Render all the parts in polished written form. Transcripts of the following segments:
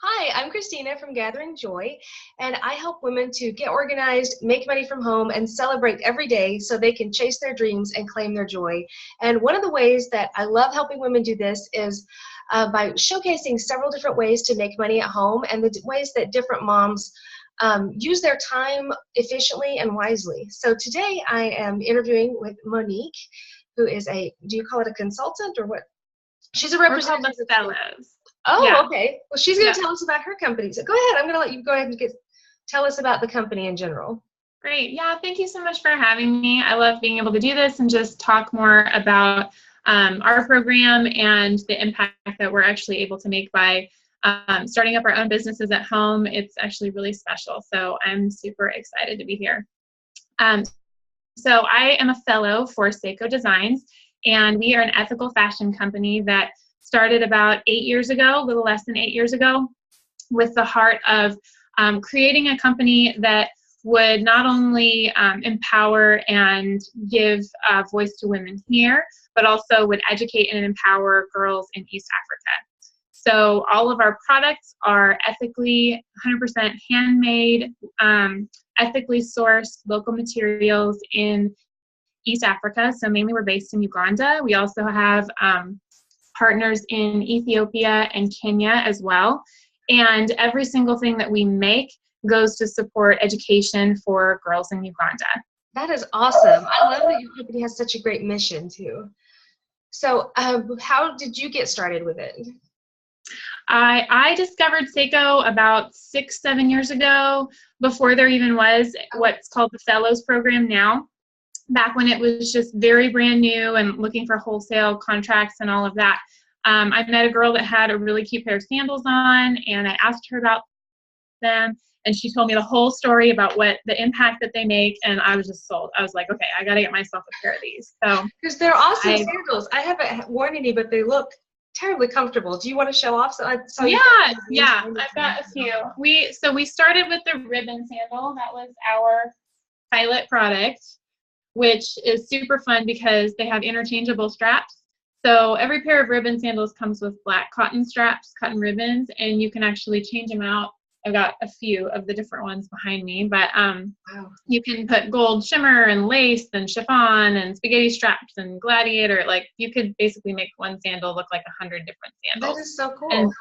Hi, I'm Christina from Gathering Joy, and I help women to get organized, make money from home, and celebrate every day so they can chase their dreams and claim their joy. And one of the ways that I love helping women do this is by showcasing several different ways to make money at home and the ways that different moms use their time efficiently and wisely. So today I am interviewing with Monique, who is do you call it a consultant or what? She's a representative. We're called the fellows. Oh, Yeah. okay. Well, she's going to tell us about her company. So go ahead. I'm going to let you go ahead and tell us about the company in general. Great. Yeah, thank you so much for having me. I love being able to do this and just talk more about our program and the impact that we're actually able to make by starting up our own businesses at home. It's actually really special. So I'm super excited to be here. So I am a fellow for Sseko Designs, and we are an ethical fashion company that started about 8 years ago, a little less than 8 years ago, with the heart of creating a company that would not only empower and give a voice to women here, but also would educate and empower girls in East Africa. So all of our products are ethically 100% handmade, ethically sourced local materials in East Africa. So mainly we're based in Uganda. We also have partners in Ethiopia and Kenya as well. And every single thing that we make goes to support education for girls in Uganda. That is awesome. I love that your company has such a great mission too. So how did you get started with it? I discovered Sseko about 6-7 years ago, before there even was what's called the Fellows Program now. Back when it was just very brand new and looking for wholesale contracts and all of that. I met a girl that had a really cute pair of sandals on, and I asked her about them, and she told me the whole story about what the impact that they make, and I was just sold. I was like, okay, I got to get myself a pair of these. So because they're awesome sandals. I haven't worn any, but they look terribly comfortable. Do you want to show off? Yeah, I've got a few. We started with the ribbon sandal. That was our pilot product, which is super fun because they have interchangeable straps. So every pair of ribbon sandals comes with black cotton straps, cotton ribbons, and you can actually change them out. I've got a few of the different ones behind me, but you can put gold shimmer and lace and chiffon and spaghetti straps and gladiator. Like, you could basically make one sandal look like 100 different sandals. That is so cool. And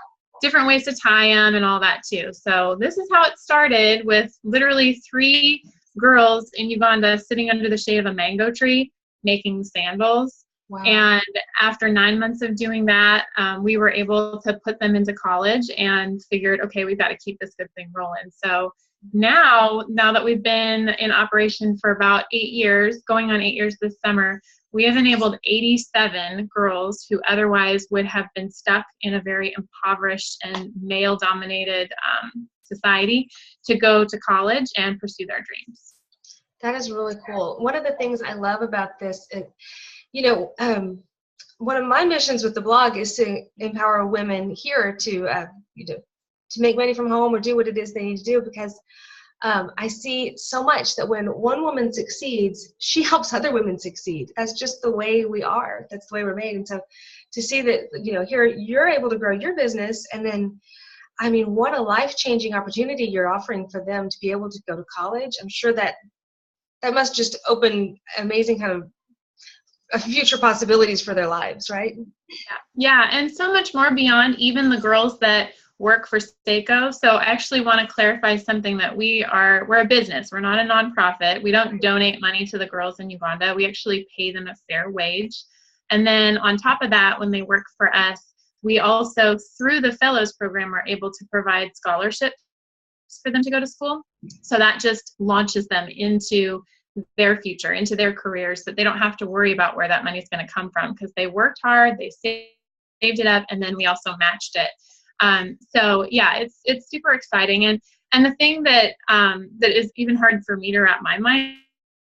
different ways to tie them and all that too. So this is how it started, with literally 3 girls in Uganda sitting under the shade of a mango tree making sandals. Wow. And after 9 months of doing that, we were able to put them into college and figured, okay, we've got to keep this good thing rolling. So now that we've been in operation for about 8 years, going on 8 years this summer, we have enabled 87 girls who otherwise would have been stuck in a very impoverished and male-dominated society to go to college and pursue their dreams. That is really cool. One of the things I love about this, one of my missions with the blog is to empower women here to make money from home or do what it is they need to do, because I see so much that when one woman succeeds, she helps other women succeed. That's just the way we are. That's the way we're made. And so to see that, here you're able to grow your business, and then, I mean, what a life-changing opportunity you're offering for them to be able to go to college. I'm sure that must just open amazing kind of future possibilities for their lives, right? Yeah, and so much more beyond even the girls that work for Sseko. So I actually want to clarify something, that we're a business. We're not a nonprofit. We don't donate money to the girls in Uganda. We actually pay them a fair wage. And then on top of that, when they work for us, we also, through the Fellows Program, are able to provide scholarships for them to go to school. So that just launches them into their future, into their careers, that they don't have to worry about where that money is going to come from, because they worked hard, they saved it up, and then we also matched it. So yeah, it's super exciting. And the thing that is even hard for me to wrap my mind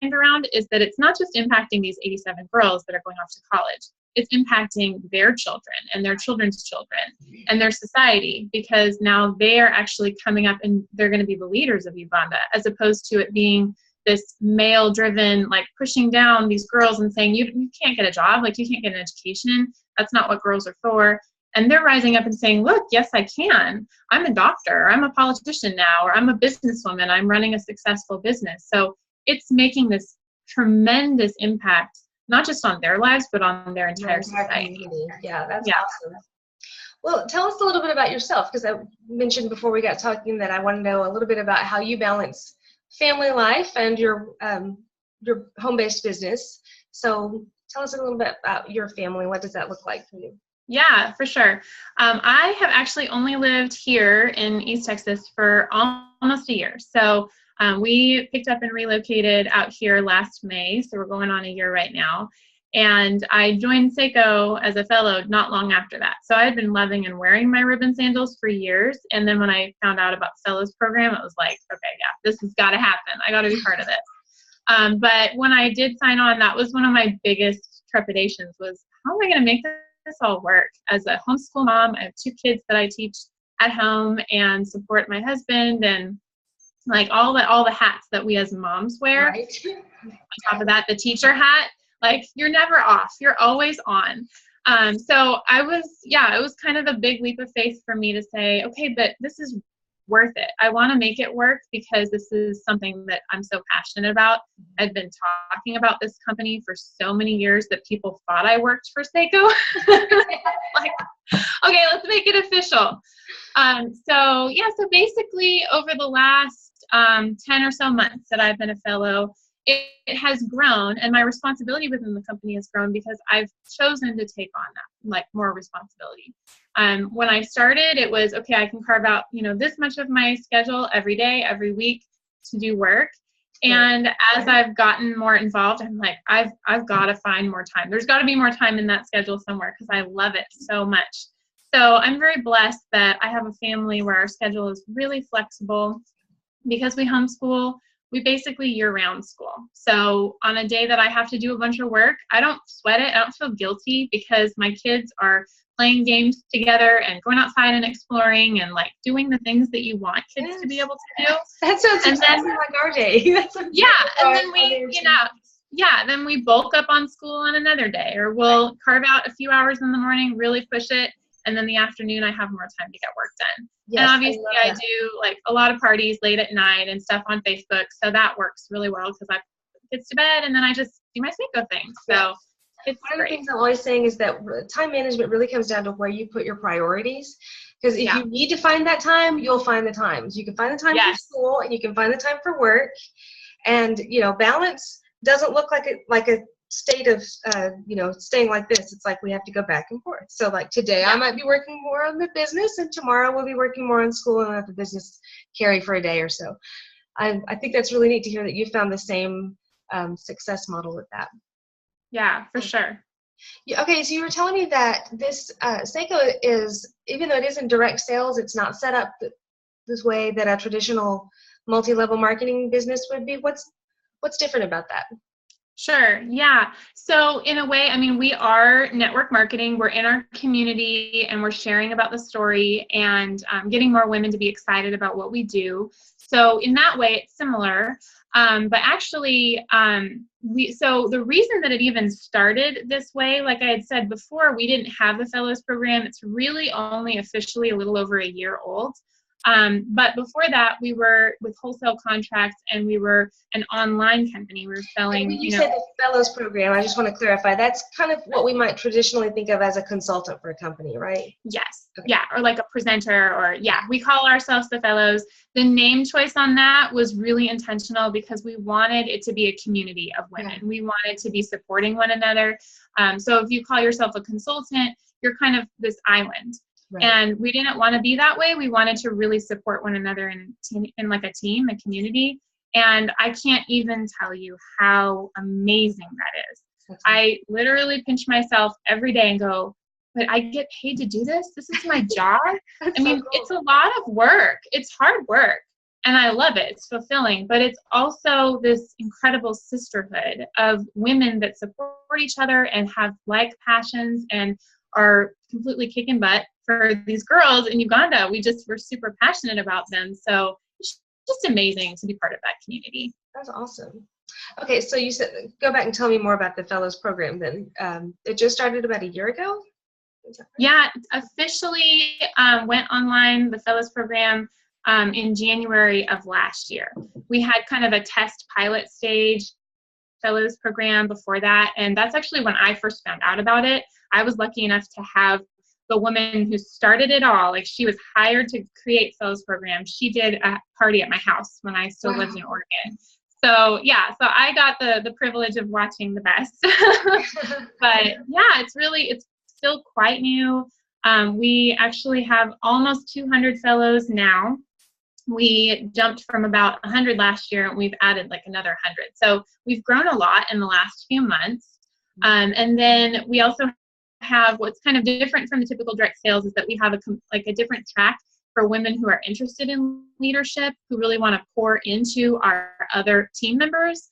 around is that it's not just impacting these 87 girls that are going off to college. It's impacting their children and their children's children and their society, because now they're actually coming up and they're going to be the leaders of Uganda, as opposed to it being this male-driven, like, pushing down these girls and saying, you can't get a job, like, you can't get an education. That's not what girls are for. and they're rising up and saying, look, yes, I can. I'm a doctor, I'm a politician now, or I'm a businesswoman, I'm running a successful business. So it's making this tremendous impact, not just on their lives, but on their entire society. Community. Yeah, that's awesome. Well, tell us a little bit about yourself, because I mentioned before we got talking that I want to know a little bit about how you balance family life and your home-based business. So tell us a little bit about your family. What does that look like for you? Yeah, for sure. I have actually only lived here in East Texas for almost a year. So we picked up and relocated out here last May. So we're going on a year right now. And I joined Sseko as a fellow not long after that. So I had been loving and wearing my ribbon sandals for years. And then when I found out about the fellows program, it was like, okay, yeah, this has got to happen. I got to be part of this. But when I did sign on, that was one of my biggest trepidations was, how am I going to make this all work? As a homeschool mom, I have 2 kids that I teach at home and support my husband, and like all the hats that we as moms wear. Right. On top of that, the teacher hat, like you're never off, you're always on. So it was kind of a big leap of faith for me to say, okay, but this is worth it. I want to make it work because this is something that I'm so passionate about. I've been talking about this company for so many years that people thought I worked for Sseko. Like, okay, let's make it official. So basically over the last 10 or so months that I've been a fellow, it has grown, and my responsibility within the company has grown because I've chosen to take on that, like, more responsibility. When I started, it was, okay, I can carve out, this much of my schedule every day, every week to do work. And as I've gotten more involved, I'm like, I've got to find more time. There's got to be more time in that schedule somewhere because I love it so much. So I'm very blessed that I have a family where our schedule is really flexible. Because we homeschool, we basically year-round school. So on a day that I have to do a bunch of work, I don't sweat it. I don't feel guilty because my kids are playing games together and going outside and exploring and like doing the things that you want kids to be able to do. That sounds exactly like our day. Then we bulk up on school on another day, or we'll carve out a few hours in the morning, really push it, and then the afternoon I have more time to get work done. Yes, and obviously I do like a lot of parties late at night and stuff on Facebook, so that works really well because I put the kids to bed and then I just do my Sseko thing. So it's one of the things I'm always saying is that time management really comes down to where you put your priorities. Because if you need to find that time, you'll find the times. You can find the time for school and you can find the time for work. And balance doesn't look like a state of staying like this. It's like we have to go back and forth. So like today I might be working more on the business, and tomorrow we'll be working more on school and let the business carry for a day or so. I think that's really neat to hear that you found the same success model with that. Yeah, for sure. Yeah, okay, so you were telling me that this Sseko is, even though it is in direct sales, it's not set up this way that a traditional multi-level marketing business would be. What's different about that? Sure. Yeah. So in a way, I mean, we are network marketing. We're in our community and we're sharing about the story and getting more women to be excited about what we do. So in that way, it's similar. But actually, so the reason that it even started this way, like I had said before, we didn't have the Fellows program. It's really only officially a little over a year old. But before that, we were with wholesale contracts and we were an online company. We were selling, when you said the Fellows program, I just want to clarify, that's kind of what we might traditionally think of as a consultant for a company, right? Yes. Okay. Yeah. Or like a presenter, or we call ourselves the Fellows. The name choice on that was really intentional because we wanted it to be a community of women. We wanted to be supporting one another. So if you call yourself a consultant, you're kind of this island. Right. And we didn't want to be that way. We wanted to really support one another in like a team, a community. And I can't even tell you how amazing that is. Okay. I literally pinch myself every day and go, but I get paid to do this? This is my job? I mean, cool. It's a lot of work. It's hard work. And I love it. It's fulfilling. But it's also this incredible sisterhood of women that support each other and have like passions and are completely kicking butt for these girls in Uganda. We're super passionate about them. So it's just amazing to be part of that community. That's awesome. Okay, so you said, go back and tell me more about the Fellows program then. It just started about a year ago? Yeah, officially went online, the fellows program, in January of last year. We had kind of a test pilot stage fellows program before that, and that's actually when I first found out about it. I was lucky enough to have the woman who started it all, like she was hired to create fellows program. She did a party at my house when I still lived in Oregon. So yeah, so I got the privilege of watching the best. But yeah, it's still quite new. We actually have almost 200 fellows now. We jumped from about 100 last year, and we've added like another 100. So we've grown a lot in the last few months. And then we also have what's kind of different from the typical direct sales is that we have a different track for women who are interested in leadership, who really want to pour into our other team members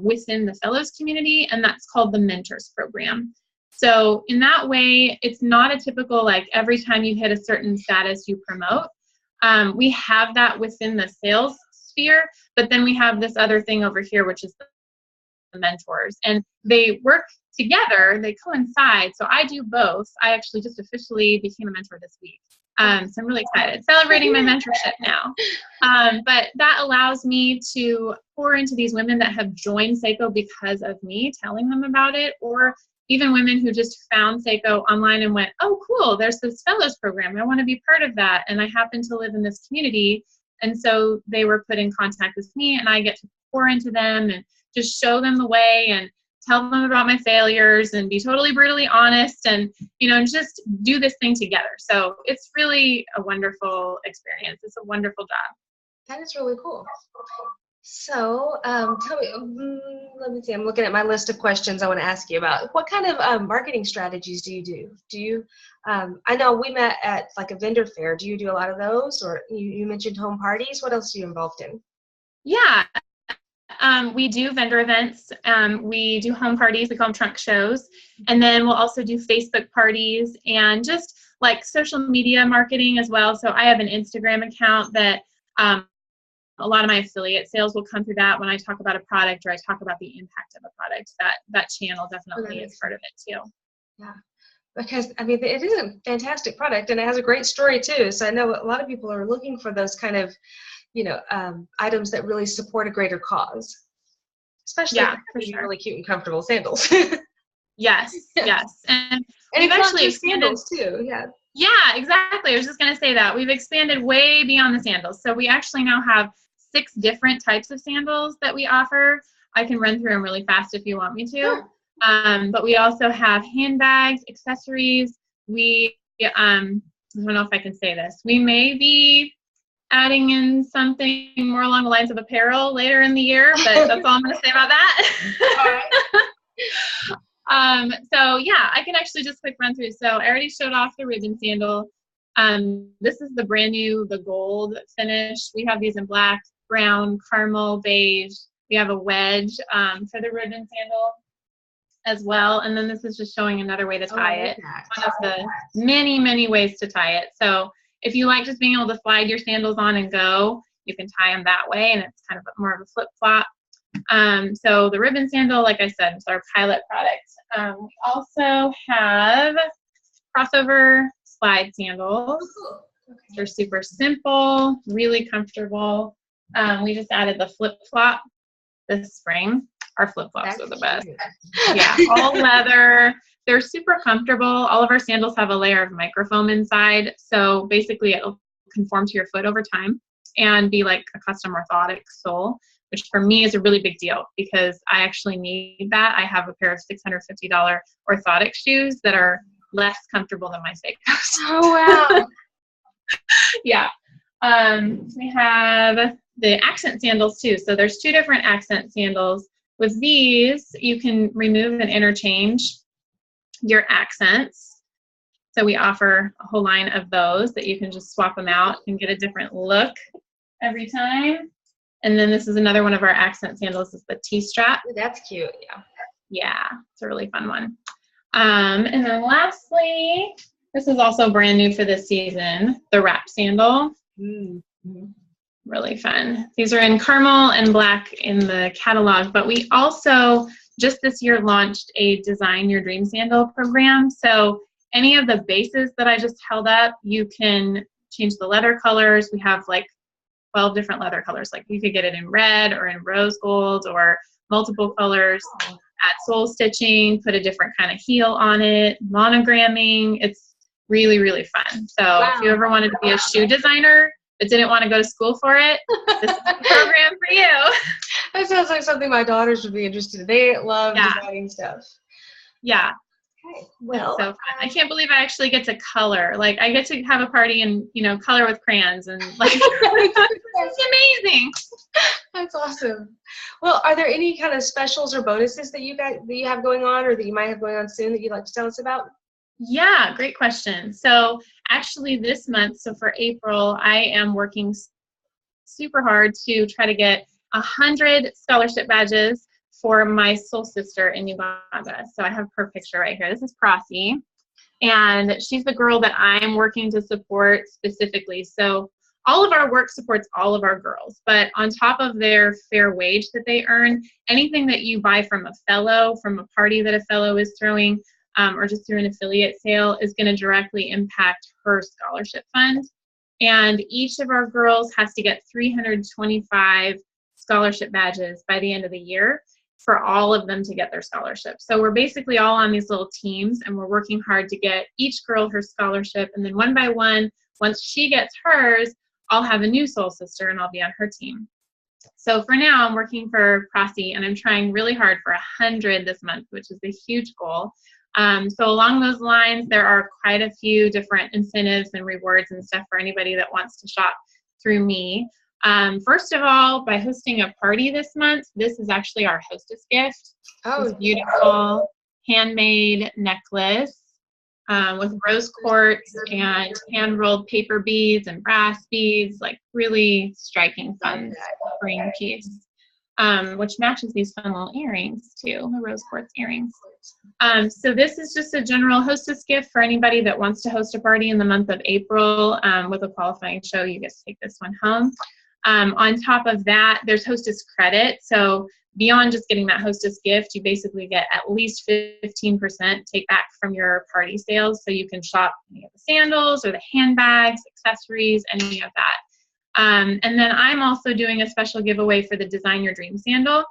within the fellows community, and that's called the Mentors Program. So in that way, it's not a typical, like every time you hit a certain status, you promote. We have that within the sales sphere, but then we have this other thing over here, which is the mentors, and they work together, they coincide. So I do both. I actually just officially became a mentor this week. So I'm really excited, celebrating my mentorship now. But that allows me to pour into these women that have joined Sseko because of me telling them about it, or even women who just found Sseko online and went, oh, cool, there's this fellows program. I want to be part of that. And I happen to live in this community. And so they were put in contact with me, and I get to pour into them and just show them the way and tell them about my failures and be totally brutally honest and, just do this thing together. So it's really a wonderful experience. It's a wonderful job. That is really cool. So tell me, let me see, I'm looking at my list of questions I want to ask you about. What kind of marketing strategies do you do? Do you, I know we met at like a vendor fair. Do you do a lot of those? Or you mentioned home parties. What else are you involved in? Yeah. We do vendor events. We do home parties. We call them trunk shows. And then we'll also do Facebook parties and just like social media marketing as well. So I have an Instagram account that a lot of my affiliate sales will come through that when I talk about a product or I talk about the impact of a product. That channel definitely is part of it too. Yeah, because I mean, it is a fantastic product and it has a great story too. So I know a lot of people are looking for those kind of items that really support a greater cause, especially for sure. Really cute and comfortable sandals. Yes, yes, and we've it's actually expanded sandals too. Yeah, exactly. I was just going to say that we've expanded way beyond the sandals. So we actually now have 6 different types of sandals that we offer. I can run through them really fast if you want me to. Sure. But we also have handbags, accessories. I don't know if I can say this. We may be adding in something more along the lines of apparel later in the year, but that's all I'm going to say about that. All right. So yeah, I can actually just quick run through. So I already showed off the ribbon sandal. This is the brand new, the gold finish. We have these in black, brown, caramel, beige. We have a wedge for the ribbon sandal as well. And then this is just showing another way to tie it. One of the many, many ways to tie it. So if you like just being able to slide your sandals on and go, you can tie them that way, and it's kind of more of a flip-flop. So the ribbon sandal, like I said, is our pilot product. We also have crossover slide sandals. They're super simple, really comfortable. We just added the flip-flop this spring. Our flip-flops are the best. Yeah, all leather. They're super comfortable. All of our sandals have a layer of microfoam inside. So basically it'll conform to your foot over time and be like a custom orthotic sole, which for me is a really big deal because I actually need that. I have a pair of $650 orthotic shoes that are less comfortable than my Sseko. Oh, wow. Yeah. We have the accent sandals too. So there's 2 different accent sandals. With these, you can remove and interchange your accents. So we offer a whole line of those that you can just swap them out and get a different look every time. And then this is another one of our accent sandals, is the T-strap. That's cute, yeah. Yeah, it's a really fun one. And then lastly, this is also brand new for this season, the wrap sandal. Mm-hmm. Really fun. These are in caramel and black in the catalog, but we also just this year launched a Design Your Dream Sandal program. So any of the bases that I just held up, you can change the leather colors. We have like 12 different leather colors. Like you could get it in red or in rose gold or multiple colors. Add sole stitching, put a different kind of heel on it, monogramming. It's really, really fun. So if you ever wanted to be a shoe designer but didn't want to go to school for it, this is the program for you. That sounds like something my daughters would be interested in. They love designing stuff. Yeah. Okay. Well, so fun. I can't believe I actually get to color. Like I get to have a party and, you know, color with crayons and like, it's amazing. That's awesome. Well, are there any kind of specials or bonuses that you have going on or that you might have going on soon that you'd like to tell us about? Yeah, great question. So actually this month, so for April, I am working super hard to try to get 100 scholarship badges for my soul sister in Uganda. So I have her picture right here. This is Prossy, and she's the girl that I'm working to support specifically. So all of our work supports all of our girls, but on top of their fair wage that they earn, anything that you buy from a fellow, from a party that a fellow is throwing, or just through an affiliate sale is going to directly impact her scholarship fund. And each of our girls has to get 325 scholarship badges by the end of the year for all of them to get their scholarship. So we're basically all on these little teams and we're working hard to get each girl her scholarship. And then one by one, once she gets hers, I'll have a new soul sister and I'll be on her team. So for now, I'm working for Prossy and I'm trying really hard for 100 this month, which is a huge goal. So along those lines, there are quite a few different incentives and rewards and stuff for anybody that wants to shop through me. First of all, by hosting a party this month, this is actually our hostess gift. This beautiful handmade necklace with rose quartz and hand-rolled paper beads and brass beads, like really striking, fun spring piece, which matches these fun little earrings too, the rose quartz earrings. So this is just a general hostess gift for anybody that wants to host a party in the month of April with a qualifying show. You get to take this one home. On top of that, there's hostess credit. So beyond just getting that hostess gift, you basically get at least 15% take back from your party sales. So you can shop any of the sandals or the handbags, accessories, any of that. And then I'm also doing a special giveaway for the Design Your Dream sandal.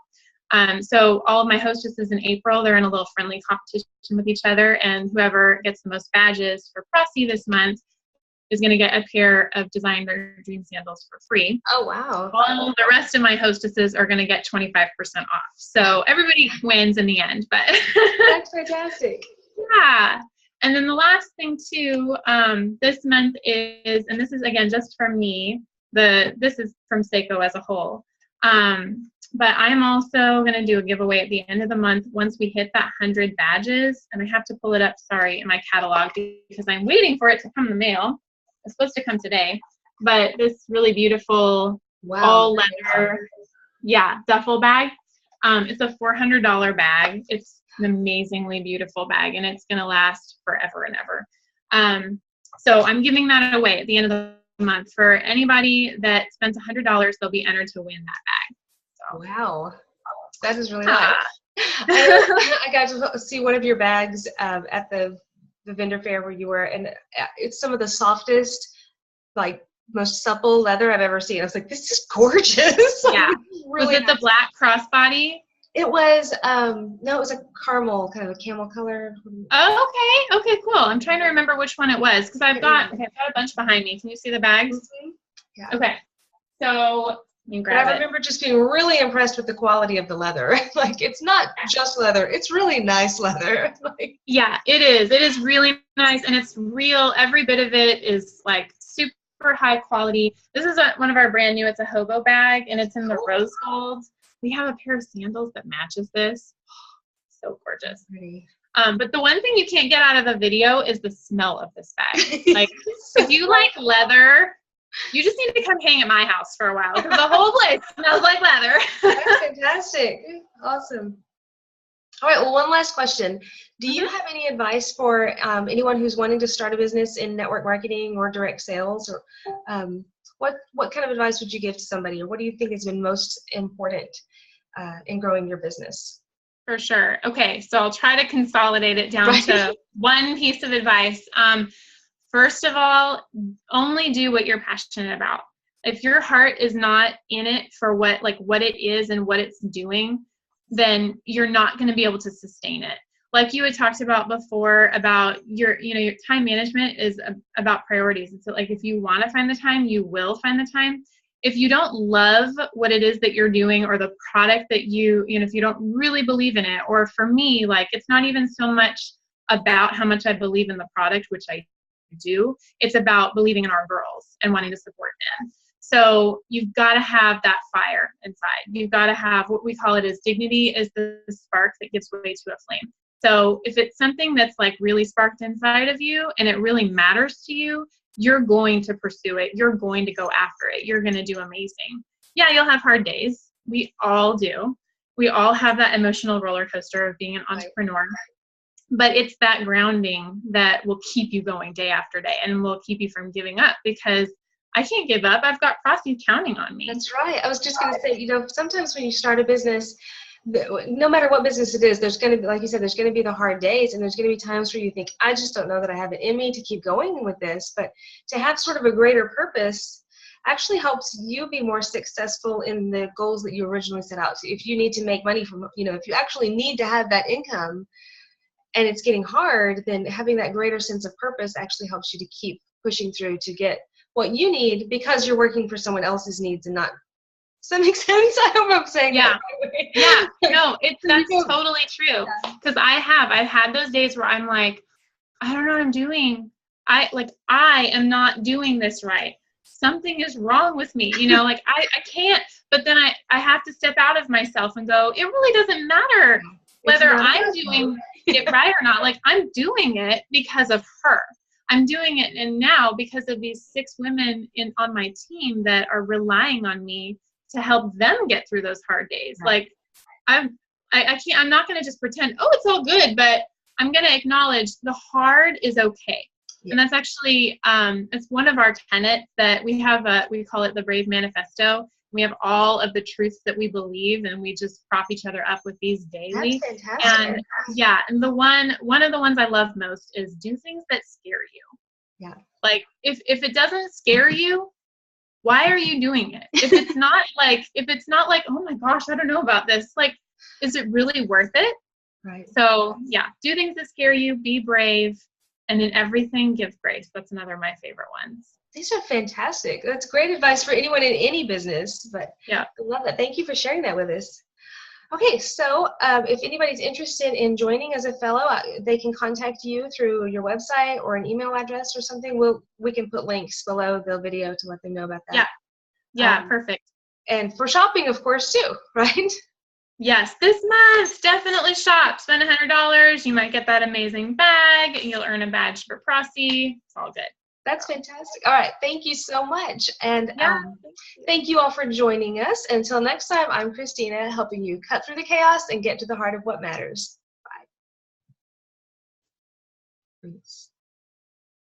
So all of my hostesses in April, they're in a little friendly competition with each other, and whoever gets the most badges for Prossy this month is going to get a pair of Design Your Dream sandals for free. Oh, wow. All the rest of my hostesses are going to get 25% off. So everybody wins in the end. But that's fantastic. Yeah. And then the last thing too, this month is, and this is again just for me, this is from Sseko as a whole. But I'm also going to do a giveaway at the end of the month once we hit that 100 badges. And I have to pull it up, sorry, in my catalog because I'm waiting for it to come in the mail. It's supposed to come today. But this really beautiful, all leather, duffel bag. It's a $400 bag. It's an amazingly beautiful bag, and it's going to last forever and ever. So I'm giving that away at the end of the month. For anybody that spends $100, they'll be entered to win that bag. So. Wow, that is really nice. I got to see one of your bags at the vendor fair where you were, and it's some of the softest, like most supple leather I've ever seen. I was like, this is gorgeous. Yeah. Really was it nice. The black crossbody? It was, no, it was a caramel, kind of a camel color. Oh, okay. Okay, cool. I'm trying to remember which one it was because I've got a bunch behind me. Can you see the bags? Mm-hmm. Yeah. Okay. So you grab I remember just being really impressed with the quality of the leather. Like, it's not just leather. It's really nice leather. Like, yeah, it is. It is really nice, and it's real. Every bit of it is, like, super high quality. This is one of our brand new. It's a hobo bag, and it's in the rose gold. We have a pair of sandals that matches this. So gorgeous. Pretty. But the one thing you can't get out of the video is the smell of this bag. Like, if you like leather, you just need to come hang at my house for a while because the whole place smells like leather. That's fantastic. Awesome. All right. Well, one last question. Do you have any advice for anyone who's wanting to start a business in network marketing or direct sales? Or what kind of advice would you give to somebody, or what do you think has been most important in growing your business? For sure. Okay, so I'll try to consolidate it down to one piece of advice. First of all, only do what you're passionate about. If your heart is not in it for what it is and what it's doing, then you're not going to be able to sustain it. Like you had talked about before about your time management is about priorities. It's like if you want to find the time, you will find the time. If you don't love what it is that you're doing or the product that if you don't really believe in it, or for me, like it's not even so much about how much I believe in the product, which I do. It's about believing in our girls and wanting to support them. So you've got to have that fire inside. You've got to have what we call it as dignity is the spark that gives way to a flame. So if it's something that's like really sparked inside of you and it really matters to you, you're going to pursue it. You're going to go after it. You're going to do amazing. Yeah, you'll have hard days. We all do. We all have that emotional roller coaster of being an entrepreneur. But it's that grounding that will keep you going day after day and will keep you from giving up, because I can't give up. I've got Prossy counting on me. That's right. I was just going to say, sometimes when you start a business, no matter what business it is, there's going to be, like you said, there's going to be the hard days, and there's going to be times where you think, I just don't know that I have it in me to keep going with this. But to have sort of a greater purpose actually helps you be more successful in the goals that you originally set out to. If you need to make money from, if you actually need to have that income and it's getting hard, then having that greater sense of purpose actually helps you to keep pushing through to get what you need, because you're working for someone else's needs and not. Does that make sense? I don't know if I'm saying that. Yeah. No, that's totally true. Because I've had those days where I'm like, I don't know what I'm doing. I am not doing this right. Something is wrong with me. I can't. But then I have to step out of myself and go, it really doesn't matter whether I'm doing it right or not. Like, I'm doing it because of her. I'm doing it and now because of these 6 women on my team that are relying on me to help them get through those hard days. Right. Like I'm not going to just pretend, oh, it's all good, but I'm going to acknowledge the hard is okay. Yeah. And that's actually, it's one of our tenets that we have, we call it the Brave Manifesto. We have all of the truths that we believe, and we just prop each other up with these daily. That's fantastic. And one of the ones I love most is do things that scare you. Yeah. Like if it doesn't scare you, why are you doing it? If it's not like, oh my gosh, I don't know about this. Like, is it really worth it? Right. So yeah, do things that scare you, be brave, and in everything, give grace. That's another of my favorite ones. These are fantastic. That's great advice for anyone in any business. But yeah, I love that. Thank you for sharing that with us. Okay, so if anybody's interested in joining as a fellow, they can contact you through your website or an email address or something. We can put links below the video to let them know about that. Yeah, perfect. And for shopping, of course, too, right? Yes, this month, definitely shop. Spend $100. You might get that amazing bag. You'll earn a badge for Prossy. It's all good. That's fantastic. All right. Thank you so much. And thank you all for joining us. Until next time, I'm Christina, helping you cut through the chaos and get to the heart of what matters. Bye. Peace.